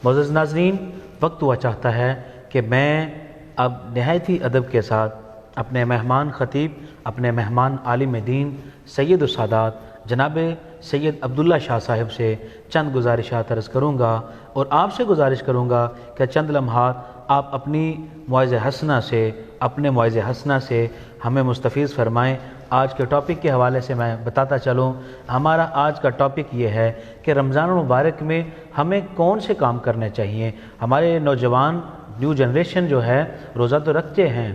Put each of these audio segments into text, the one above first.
معزز ناظرین، وقت ہوا چاہتا ہے کہ میں اب نہایت ہی ادب کے ساتھ اپنے مہمان خطیب، اپنے مہمان عالم دین سید السادات جناب سید عبداللہ شاہ صاحب سے چند گزارشات عرض کروں گا، اور آپ سے گزارش کروں گا کہ چند لمحات آپ اپنی موعظہ حسنہ سے ہمیں مستفیض فرمائیں۔ آج کے ٹاپک کے حوالے سے میں بتاتا چلوں، ہمارا آج کا ٹاپک یہ ہے کہ رمضان المبارک میں ہمیں کون سے کام کرنے چاہیے۔ ہمارے نوجوان نیو جنریشن جو ہے روزہ تو رکھتے ہیں،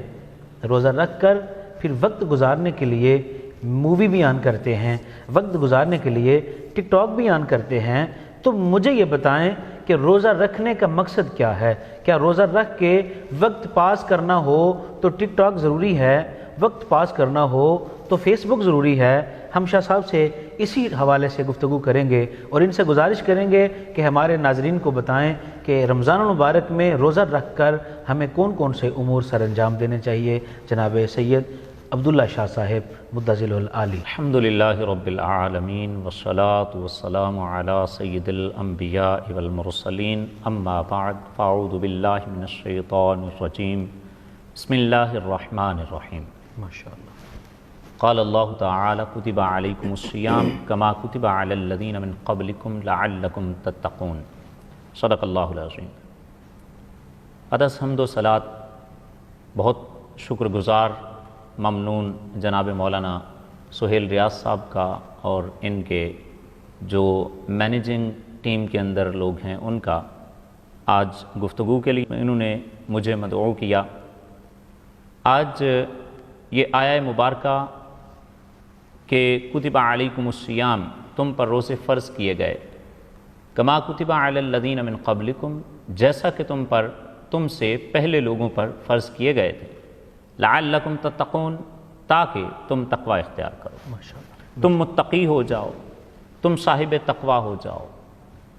روزہ رکھ کر پھر وقت گزارنے کے لیے مووی بھی آن کرتے ہیں، وقت گزارنے کے لیے ٹک ٹاک بھی آن کرتے ہیں۔ تو مجھے یہ بتائیں کہ روزہ رکھنے کا مقصد کیا ہے؟ کیا روزہ رکھ کے وقت پاس کرنا ہو تو ٹک ٹاک ضروری ہے، وقت پاس کرنا ہو تو فیس بک ضروری ہے؟ ہم شاہ صاحب سے اسی حوالے سے گفتگو کریں گے اور ان سے گزارش کریں گے کہ ہمارے ناظرین کو بتائیں کہ رمضان المبارک میں روزہ رکھ کر ہمیں کون کون سے امور سر انجام دینے چاہیے۔ جناب سید عبداللہ شاہ صاحب مدظل العالی۔ الحمدللہ رب العالمین والصلاة والسلام علی سید الانبیاء والمرسلین، اما بعد فاعوذ باللہ من الشیطان الرجیم، بسم اللہ الرحمن الرحیم۔ ماشاءاللہ۔ قال اللہ تعالی کتب علیکم الصیام کما کتب علی الذین من قبلکم لعلکم تتقون، صدق اللہ العظیم۔ عدس حمد و صلاۃ بہت شکر گزار ممنون جناب مولانا سہیل ریاض صاحب کا اور ان کے جو مینیجنگ ٹیم کے اندر لوگ ہیں ان کا، آج گفتگو کے لیے انہوں نے مجھے مدعو کیا۔ آج یہ آیہ مبارکہ کہ کتب علیکم الصیام، تم پر روزے فرض کیے گئے، کما کتب علی الذین من قبلکم، جیسا کہ تم سے پہلے لوگوں پر فرض کیے گئے تھے، لعلکم تتقون، تاکہ تم تقوی اختیار کرو، تم متقی ہو جاؤ، تم صاحب تقوی ہو جاؤ۔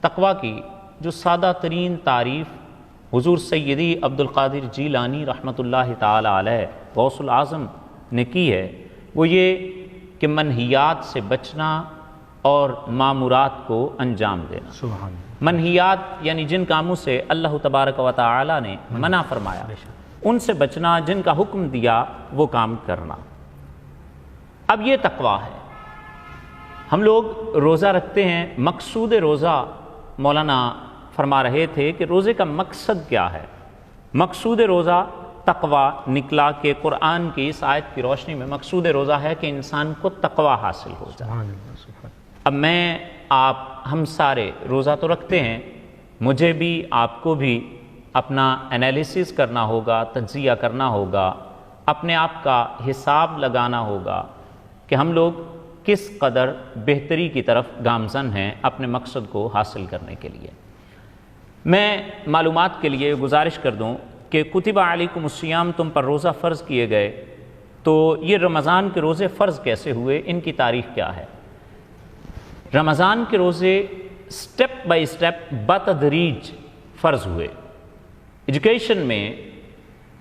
تقوی کی جو سادہ ترین تعریف حضور سیدی عبد القادر جیلانی رحمۃ اللہ تعالی علیہ غوث العظم نے کی ہے، وہ یہ کہ منہیات سے بچنا اور مامورات کو انجام دینا۔ سبحان اللہ۔ منہیات یعنی جن کاموں سے اللہ تبارک و تعالی نے منع فرمایا ان سے بچنا، جن کا حکم دیا وہ کام کرنا۔ اب یہ تقویٰ ہے۔ ہم لوگ روزہ رکھتے ہیں، مقصود روزہ مولانا فرما رہے تھے کہ روزے کا مقصد کیا ہے۔ مقصود روزہ تقویٰ نکلا کہ قرآن کی اس آیت کی روشنی میں مقصود روزہ ہے کہ انسان کو تقویٰ حاصل ہو جائے۔ اب میں، آپ، ہم سارے روزہ تو رکھتے ہیں، مجھے بھی آپ کو بھی اپنا انالیسس کرنا ہوگا، تجزیہ کرنا ہوگا، اپنے آپ کا حساب لگانا ہوگا کہ ہم لوگ کس قدر بہتری کی طرف گامزن ہیں اپنے مقصد کو حاصل کرنے کے لیے۔ میں معلومات کے لیے گزارش کر دوں کہ کتب علیکم الصیام، تم پر روزہ فرض کیے گئے، تو یہ رمضان کے روزے فرض کیسے ہوئے، ان کی تاریخ کیا ہے؟ رمضان کے روزے سٹیپ بائی سٹیپ بتدریج فرض ہوئے۔ ایجوکیشن میں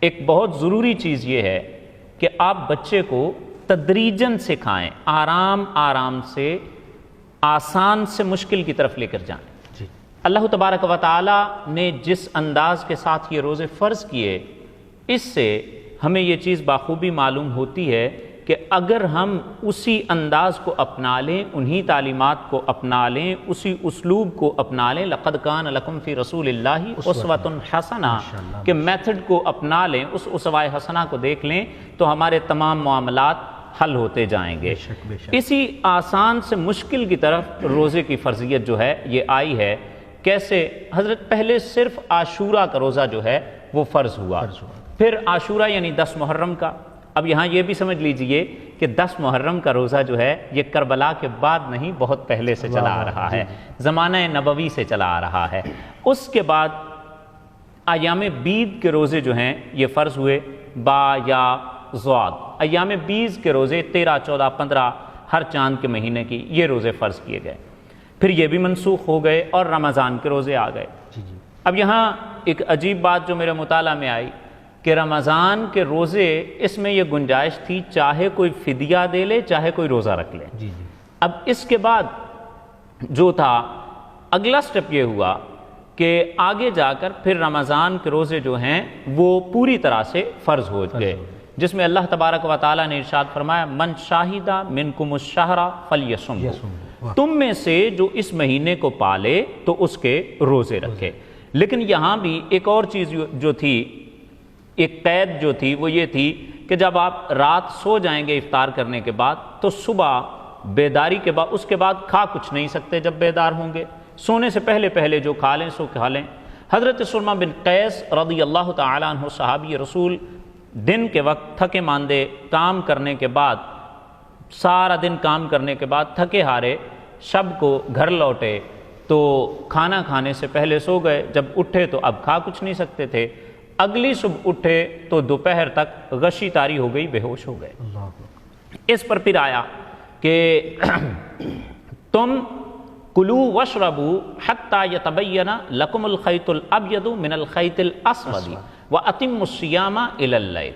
ایک بہت ضروری چیز یہ ہے کہ آپ بچے کو تدریجاً سکھائیں، آرام آرام سے، آسان سے مشکل کی طرف لے کر جائیں۔ اللہ تبارک و تعالی نے جس انداز کے ساتھ یہ روزے فرض کیے، اس سے ہمیں یہ چیز بخوبی معلوم ہوتی ہے کہ اگر ہم اسی انداز کو اپنا لیں، انہی تعلیمات کو اپنا لیں، اسی اسلوب کو اپنا لیں، لقد کان لکم فی رسول اللہ اسوۃ حسنہ، کہ میتھڈ کو اپنا لیں، اس اسوہ حسنہ کو دیکھ لیں، تو ہمارے تمام معاملات حل ہوتے جائیں گے۔ اسی آسان سے مشکل کی طرف روزے کی فرضیت جو ہے یہ آئی ہے۔ کیسے؟ حضرت پہلے صرف عاشورہ کا روزہ جو ہے وہ فرض ہوا، پھر عاشورہ یعنی 10 محرم کا۔ اب یہاں یہ بھی سمجھ لیجئے کہ 10 محرم کا روزہ جو ہے یہ کربلا کے بعد نہیں، بہت پہلے سے چلا آ رہا ہے، زمانہ نبوی سے چلا آ رہا ہے۔ اس کے بعد ایام بیض کے روزے جو ہیں یہ فرض ہوئے، با یا ضاد، ایام بیض کے روزے 13، 14، 15 ہر چاند کے مہینے کی یہ روزے فرض کیے گئے، پھر یہ بھی منسوخ ہو گئے اور رمضان کے روزے آ گئے۔ اب یہاں ایک عجیب بات جو میرے مطالعہ میں آئی کہ رمضان کے روزے، اس میں یہ گنجائش تھی چاہے کوئی فدیہ دے لے، چاہے کوئی روزہ رکھ لے۔ اب اس کے بعد جو تھا اگلا سٹیپ یہ ہوا کہ آگے جا کر پھر رمضان کے روزے جو ہیں وہ پوری طرح سے فرض ہو گئے، جس میں اللہ تبارک و تعالیٰ نے ارشاد فرمایا من شاہدہ منکم الشہر فلیصم، تم میں سے جو اس مہینے کو پالے تو اس کے روزے رکھے۔ لیکن یہاں بھی ایک اور چیز جو تھی، ایک قید جو تھی وہ یہ تھی کہ جب آپ رات سو جائیں گے افطار کرنے کے بعد تو صبح بیداری کے بعد اس کے بعد کھا کچھ نہیں سکتے، جب بیدار ہوں گے سونے سے پہلے پہلے جو کھا لیں سو کھا لیں۔ حضرت سلمہ بن قیس رضی اللہ تعالیٰ عنہ صحابی رسول دن کے وقت تھکے ماندے کام کرنے کے بعد، سارا دن کام کرنے کے بعد تھکے ہارے شب کو گھر لوٹے تو کھانا کھانے سے پہلے سو گئے، جب اٹھے تو اب کھا کچھ نہیں سکتے تھے، اگلی صبح اٹھے تو دوپہر تک غشی طاری ہو گئی، بے ہوش ہو گئے۔ اس پر پھر آیا کہ تم کلو واشربو حتی یتبین لکم الخیط الابید من الخیط الاسود واتموا الصیام الی اللیل،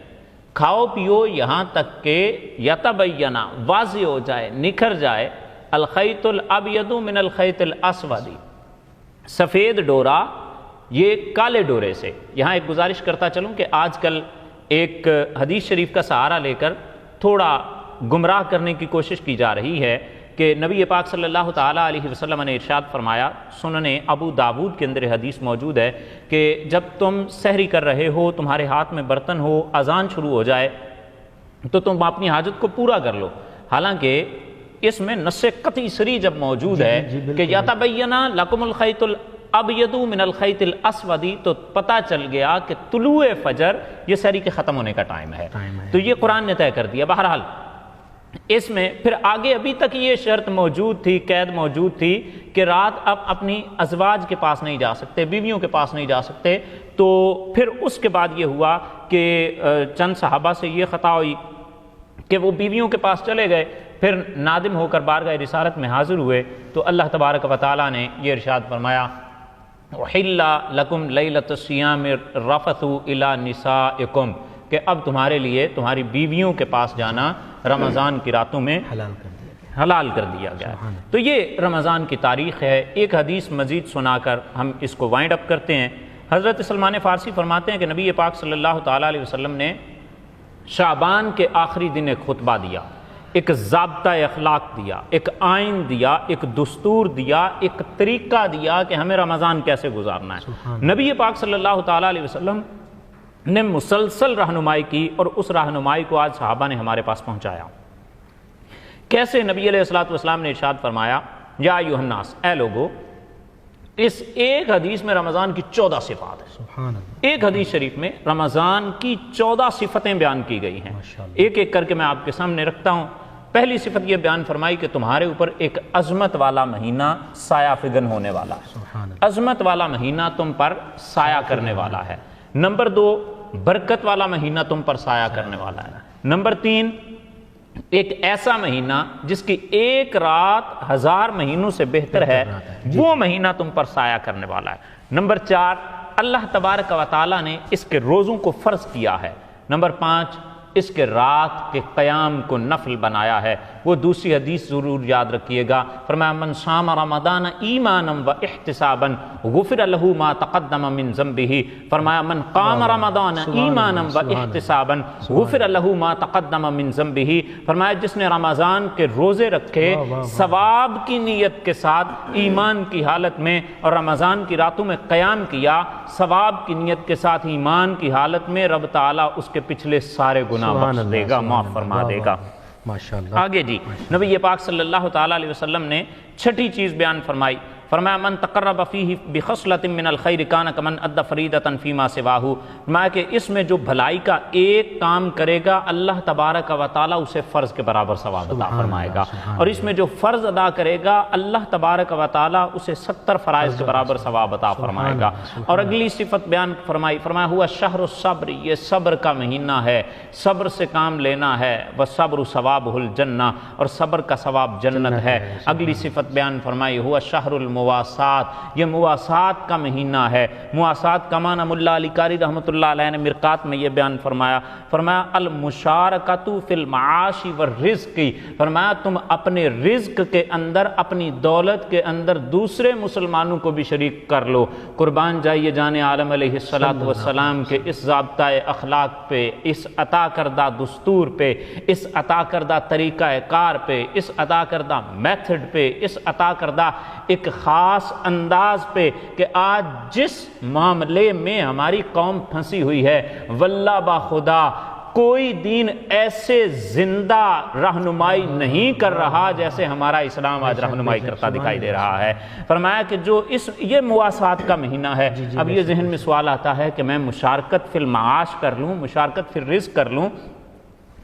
کھاؤ پیو یہاں تک کہ یتبین واضح ہو جائے، نکھر جائے، الخیط الابید من الخیط الاسود، سفید ڈورا یہ کالے ڈورے سے۔ یہاں ایک گزارش کرتا چلوں کہ آج کل ایک حدیث شریف کا سہارا لے کر تھوڑا گمراہ کرنے کی کوشش کی جا رہی ہے کہ نبی پاک صلی اللہ تعالیٰ علیہ وسلم نے ارشاد فرمایا، سنن ابو داود کے اندر حدیث موجود ہے کہ جب تم سحری کر رہے ہو، تمہارے ہاتھ میں برتن ہو، اذان شروع ہو جائے تو تم اپنی حاجت کو پورا کر لو۔ حالانکہ اس میں نص قطعی صریح جب موجود ہے کہ یتبین لکم الخیط الابید من الخیط الاسود، تو پتہ چل گیا کہ طلوع فجر یہ سحری کے ختم ہونے کا ٹائم ہے، تو یہ قرآن نے طے کر دیا۔ بہرحال اس میں پھر آگے ابھی تک یہ شرط موجود تھی، قید موجود تھی کہ رات اب اپنی ازواج کے پاس نہیں جا سکتے، بیویوں کے پاس نہیں جا سکتے۔ تو پھر اس کے بعد یہ ہوا کہ چند صحابہ سے یہ خطا ہوئی کہ وہ بیویوں کے پاس چلے گئے، پھر نادم ہو کر بارگاہ رسالت میں حاضر ہوئے تو اللہ تبارک و تعالیٰ نے یہ ارشاد فرمایا احل لکم لیلۃ الصیام الرفث الی نسائکم، کہ اب تمہارے لیے تمہاری بیویوں کے پاس جانا رمضان کی راتوں میں حلال کر دیا گیا۔ تو یہ رمضان کی تاریخ ہے۔ ایک حدیث مزید سنا کر ہم اس کو وائنڈ اپ کرتے ہیں۔ حضرت سلمان فارسی فرماتے ہیں کہ نبی پاک صلی اللہ تعالیٰ علیہ وسلم نے شعبان کے آخری دن ایک خطبہ دیا، ایک ضابطہ اخلاق دیا، ایک آئین دیا، ایک دستور دیا، ایک طریقہ دیا کہ ہمیں رمضان کیسے گزارنا ہے۔ نبی پاک صلی اللہ تعالیٰ علیہ وسلم نے مسلسل رہنمائی کی اور اس رہنمائی کو آج صحابہ نے ہمارے پاس پہنچایا۔ کیسے؟ نبی علیہ السلام نے ارشاد فرمایا یا ایھا الناس، اے لوگو، اس ایک حدیث میں رمضان کی 14 صفات ہیں۔ ایک حدیث شریف میں رمضان کی 14 صفتیں بیان کی گئی ہیں، ایک ایک کر کے میں آپ کے سامنے رکھتا ہوں۔ پہلی صفت یہ بیان فرمائی کہ تمہارے اوپر ایک عظمت والا مہینہ سایہ فگن ہونے والا ہے، عظمت والا مہینہ تم پر سایہ کرنے والا ہے۔ نمبر 2، برکت والا مہینہ تم پر سایہ کرنے والا ہے۔ نمبر 3، ایک ایسا مہینہ جس کی ایک رات 1000 مہینوں سے بہتر ہے، وہ مہینہ تم پر سایہ کرنے والا ہے۔ نمبر 4، اللہ تبارک و تعالیٰ نے اس کے روزوں کو فرض کیا ہے۔ نمبر 5، اس کے رات کے قیام کو نفل بنایا ہے۔ وہ دوسری حدیث ضرور یاد رکھیے گا، فرمایا من صام رمضان ایمانا و احتسابا غفر له ما تقدم من ذنبه، فرمایا من قام رمضان ایمانا و احتسابا غفر له ما تقدم من ذنبه، فرمایا جس نے رمضان کے روزے رکھے ثواب کی نیت کے ساتھ، ایمان کی حالت میں، اور رمضان کی راتوں میں قیام کیا ثواب کی نیت کے ساتھ، ایمان کی حالت میں، رب تعالیٰ اس کے پچھلے سارے گناہ بخش دے گا، معاف فرما دے گا۔ آگے جی نبی پاک صلی اللہ تعالیٰ علیہ وسلم نے چھٹی چیز بیان فرمائی، فرمایا من تقرب فیہ بخصلۃ من الخیر کان کمن ادى فریضۃ فیما سواہ، فرمایا کہ اس میں جو بھلائی کا ایک کام کرے گا اللہ تبارک و تعالیٰ اسے فرض کے برابر ثواب عطا فرمائے گا، اور اس میں جو فرض ادا کرے گا اللہ تبارک و تعالیٰ اسے 70 فرائض کے برابر ثواب عطا فرمائے گا۔ اور اگلی صفت بیان فرمائی، فرمایا ہوا شہر الصبر، یہ صبر کا مہینہ ہے، صبر سے کام لینا ہے، والصبر ثوابہ الجنہ، اور صبر کا ثواب جنت ہے۔ اگلی صفت بیان فرمائی ہوا شہر مواسات، یہ مواسات کا مہینہ ہے۔ مواسات کا معنی ملا علی قاری رحمۃ اللہ علیہ نے مرقات میں یہ بیان فرمایا، فرمایا المشارکۃ فی المعاش والرزق، فرمایا تم اپنے رزق کے اندر، اپنی دولت کے اندر دوسرے مسلمانوں کو بھی شریک کر لو۔ قربان جائیے جان عالم علیہ السلام کے اس ضابطۂ اخلاق پہ، اس عطا کردہ دستور پہ، اس عطا کردہ طریقہ کار پہ، اس عطا کردہ میتھڈ پہ، اس عطا کردہ ایک خاص انداز پہ کہ آج جس معاملے میں ہماری قوم پھنسی ہوئی ہے، واللہ با خدا کوئی دین ایسے زندہ رہنمائی نہیں کر رہا جیسے ہمارا اسلام آج رہنمائی کرتا دکھائی دے رہا ہے۔ فرمایا کہ جو یہ مواسات کا مہینہ ہے، اب یہ ذہن میں سوال آتا ہے کہ میں مشارکت فی المعاش کر لوں، مشارکت فی الرزق کر لوں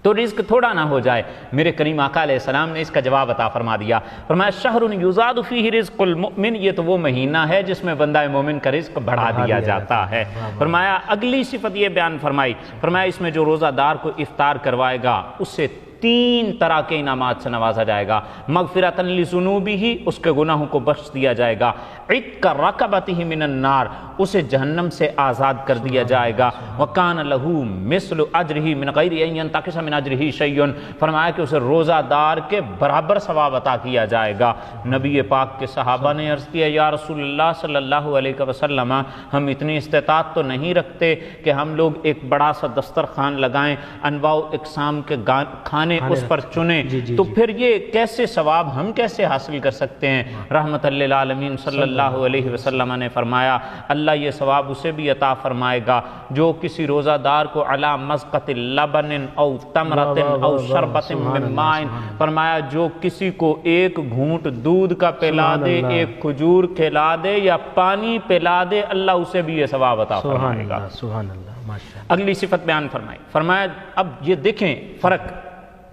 تو رزق تھوڑا نہ ہو جائے۔ میرے کریم آقا علیہ السلام نے اس کا جواب عطا فرما دیا، فرمایا شہر یزاد فیہ رزق المؤمن، یہ تو وہ مہینہ ہے جس میں بندہ مومن کا رزق بڑھا دیا جاتا ہے۔ فرمایا اگلی صفت یہ بیان فرمائی، فرمایا اس میں جو روزہ دار کو افطار کروائے گا اسے 3 طرح کے انعامات سے نوازا جائے گا۔ مغفرۃ لذنوبہ، اس کے گناہوں کو بخش دیا جائے گا۔ عتق رقبتہ من النار، اسے جہنم سے آزاد کر دیا جائے گا۔ وکان لہ مثل اجرہ من غیر ان ینتقص من اجرہ شیء، فرمایا کہ اسے روزہ دار کے برابر ثواب عطا کیا جائے گا۔ نبی پاک کے صحابہ نے عرض کیا یا رسول اللہ صلی اللہ علیہ وسلم، ہم اتنی استطاعت تو نہیں رکھتے کہ ہم لوگ ایک بڑا سا دسترخوان لگائیں، انواع و اقسام کے کھانے اس پر چنیں، تو پھر یہ کیسے ثواب ہم کیسے حاصل کر سکتے ہیں؟ رحمت للعالمین صلی اللہ علیہ وسلم نے فرمایا اللہ یہ ثواب اسے بھی عطا فرمائے گا جو کسی روزہ دار کو علی مزقۃ لبن او تمرۃ او شربۃ من ماء، فرمایا جو کسی کو ایک گھونٹ دودھ کا پلا دے، ایک کھجور کھلا دے یا پانی پلا دے، اللہ اسے بھی یہ ثواب عطا فرمائے گا۔ سبحان اللہ، ماشاء اللہ۔ اگلی صفت بیان فرمائی، فرمایا اب یہ دیکھیں فرق،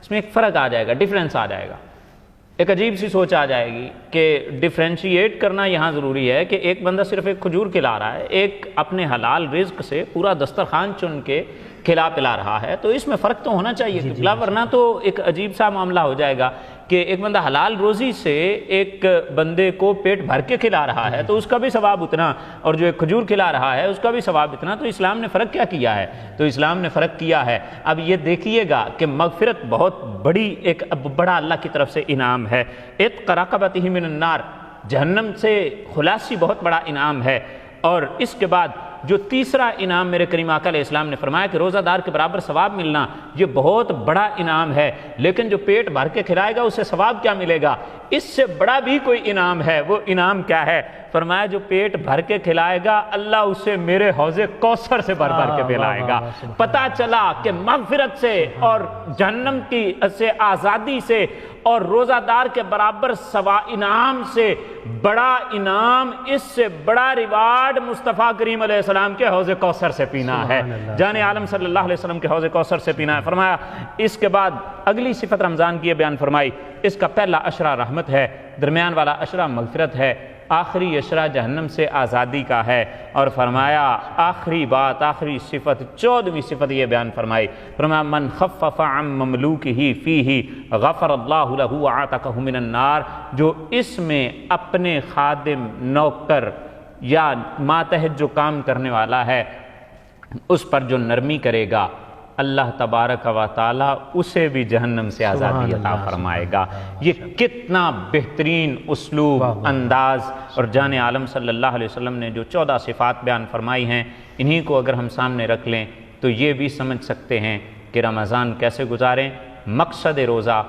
اس میں ایک فرق آ جائے گا، ڈیفرنس آ جائے گا، ایک عجیب سی سوچ آ جائے گی کہ ڈیفرینشیٹ کرنا یہاں ضروری ہے کہ ایک بندہ صرف ایک کھجور کھلا رہا ہے، ایک اپنے حلال رزق سے پورا دسترخوان چن کے کھلا پلا رہا ہے، تو اس میں فرق تو ہونا چاہیے، ورنہ تو ایک عجیب سا معاملہ ہو جائے گا کہ ایک بندہ حلال روزی سے ایک بندے کو پیٹ بھر کے کھلا رہا ہے تو اس کا بھی ثواب اتنا، اور جو ایک کھجور کھلا رہا ہے اس کا بھی ثواب اتنا۔ تو اسلام نے فرق کیا کیا ہے؟ تو اسلام نے فرق کیا ہے، اب یہ دیکھیے گا کہ مغفرت بہت بڑی، ایک بڑا اللہ کی طرف سے انعام ہے۔ عتق رقبتہ من النار، جہنم سے خلاصی بہت بڑا انعام ہے۔ اور اس کے بعد جو تیسرا انعام میرے کریم آقا علیہ السلام نے فرمایا کہ روزہ دار کے برابر ثواب ملنا، یہ بہت بڑا انعام ہے، لیکن جو پیٹ بھر کے کھلائے گا اسے ثواب کیا ملے گا؟ اس سے بڑا بھی کوئی انعام ہے، وہ انعام کیا ہے؟ فرمایا جو پیٹ بھر کے کھلائے گا اللہ اسے میرے حوض کوثر سے بھر بھر کے پلائے گا۔ پتہ چلا کہ مغفرت سے اور جہنم کی سے آزادی سے اور روزہ دار کے برابر انعام سے بڑا انعام، اس سے بڑا ریوارڈ مصطفیٰ کریم علیہ السلام کے حوض کوثر سے پینا ہے، جان عالم صلی اللہ علیہ وسلم کے حوض کوثر سے پینا ہے۔ فرمایا اس کے بعد اگلی صفت رمضان کی بیان فرمائی، اس کا پہلا عشرہ رحمت ہے، درمیان والا عشرہ مغفرت ہے، آخری عشرہ جہنم سے آزادی کا ہے۔ اور فرمایا آخری بات، آخری صفت، 14ویں صفت یہ بیان فرمائی، فرمایا من خفف عن مملوکہ فیہ غفر اللہ لہ وعتقہ من النار، جو اس میں اپنے خادم، نوکر یا ماتحت جو کام کرنے والا ہے اس پر جو نرمی کرے گا اللہ تبارک و تعالی اسے بھی جہنم سے آزادی عطا فرمائے گا۔ یہ کتنا بہترین اسلوب، انداز، اور جان عالم صلی اللہ علیہ وسلم نے جو 14 صفات بیان فرمائی ہیں، انہی کو اگر ہم سامنے رکھ لیں تو یہ بھی سمجھ سکتے ہیں کہ رمضان کیسے گزاریں۔ مقصد روزہ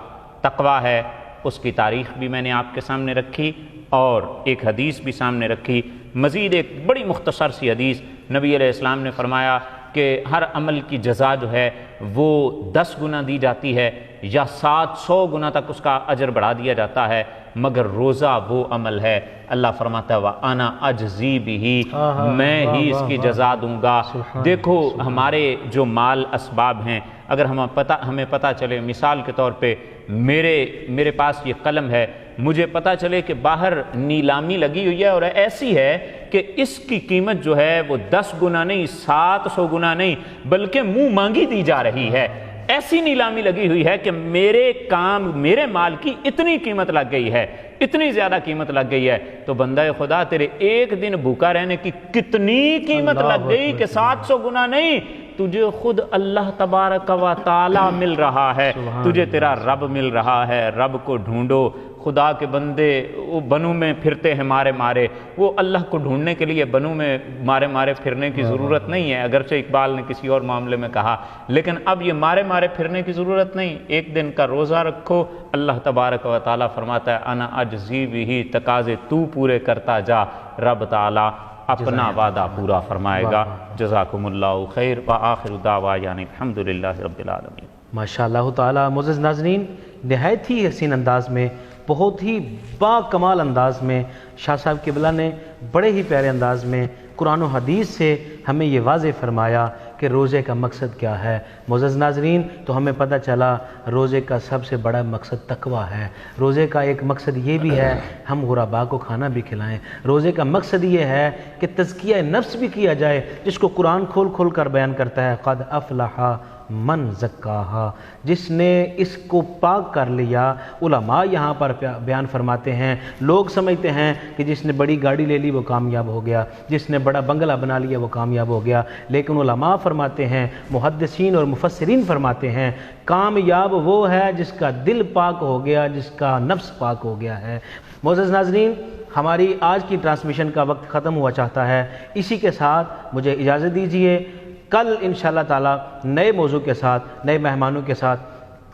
تقویٰ ہے، اس کی تاریخ بھی میں نے آپ کے سامنے رکھی اور ایک حدیث بھی سامنے رکھی۔ مزید ایک بڑی مختصر سی حدیث، نبی علیہ السلام نے فرمایا کہ ہر عمل کی جزا جو ہے وہ 10 گنا دی جاتی ہے یا 700 گنا تک اس کا اجر بڑھا دیا جاتا ہے، مگر روزہ وہ عمل ہے اللہ فرماتا ہے وَأَنَا أَجْزِي بِهِ، میں ہی اس کی جزا دوں گا۔ دیکھو ہمارے جو مال اسباب ہیں، اگر ہمیں پتہ چلے، مثال کے طور پہ میرے پاس یہ قلم ہے، مجھے پتہ چلے کہ باہر نیلامی لگی ہوئی ہے اور ایسی ہے کہ اس کی قیمت جو ہے وہ 10 گنا نہیں، 700 گنا نہیں، بلکہ منہ مانگی دی جا رہی ہے، ایسی نیلامی لگی ہوئی ہے کہ میرے کام میرے مال کی اتنی قیمت لگ گئی ہے، اتنی زیادہ قیمت لگ گئی ہے، تو بندہ خدا تیرے ایک دن بھوکا رہنے کی کتنی قیمت لگ گئی کہ 700 گنا نہیں، تجھے خود اللہ تبارک و تعالی مل رہا ہے، تجھے تیرا رب مل رہا ہے۔ رب کو ڈھونڈو۔ خدا کے بندے وہ بنوں میں پھرتے ہیں مارے مارے، وہ اللہ کو ڈھونڈنے کے لیے بنوں میں مارے مارے پھرنے کی ضرورت نہیں ہے، اگرچہ اقبال نے کسی اور معاملے میں کہا، لیکن اب یہ مارے مارے پھرنے کی ضرورت نہیں۔ ایک دن کا روزہ رکھو، اللہ تبارک و تعالیٰ فرماتا ہے انا اجزی بھی، تقاضے تو پورے کرتا جا، رب تعالیٰ اپنا وعدہ پورا فرمائے گا۔ جزاکم اللہ خیر، وآخر دعوانا الحمدللہ رب العالمین۔ ماشاء اللہ تعالیٰ۔ معزز ناظرین، نہایت ہی حسین انداز میں، بہت ہی با کمال انداز میں شاہ صاحب قبلہ نے بڑے ہی پیارے انداز میں قرآن و حدیث سے ہمیں یہ واضح فرمایا کہ روزے کا مقصد کیا ہے۔ معزز ناظرین، تو ہمیں پتہ چلا روزے کا سب سے بڑا مقصد تقویٰ ہے۔ روزے کا ایک مقصد یہ بھی ہے ہم غرباء کو کھانا بھی کھلائیں۔ روزے کا مقصد یہ ہے کہ تزکیہ نفس بھی کیا جائے، جس کو قرآن کھول کھول کر بیان کرتا ہے، قد افلح من زکاہا، جس نے اس کو پاک کر لیا۔ علماء یہاں پر بیان فرماتے ہیں، لوگ سمجھتے ہیں کہ جس نے بڑی گاڑی لے لی وہ کامیاب ہو گیا، جس نے بڑا بنگلہ بنا لیا وہ کامیاب ہو گیا، لیکن علماء فرماتے ہیں، محدثین اور مفسرین فرماتے ہیں، کامیاب وہ ہے جس کا دل پاک ہو گیا، جس کا نفس پاک ہو گیا ہے۔ معزز ناظرین، ہماری آج کی ٹرانسمیشن کا وقت ختم ہوا چاہتا ہے، اسی کے ساتھ مجھے اجازت دیجیے، کل انشاءاللہ تعالی نئے موضوع کے ساتھ، نئے مہمانوں کے ساتھ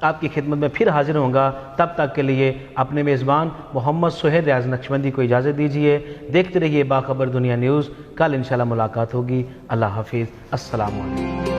آپ کی خدمت میں پھر حاضر ہوں گا۔ تب تک کے لیے اپنے میزبان محمد سہیل ریاض نقشبندی کو اجازت دیجیے۔ دیکھتے رہیے باخبر دنیا نیوز، کل انشاءاللہ ملاقات ہوگی۔ اللہ حافظ، السلام علیکم۔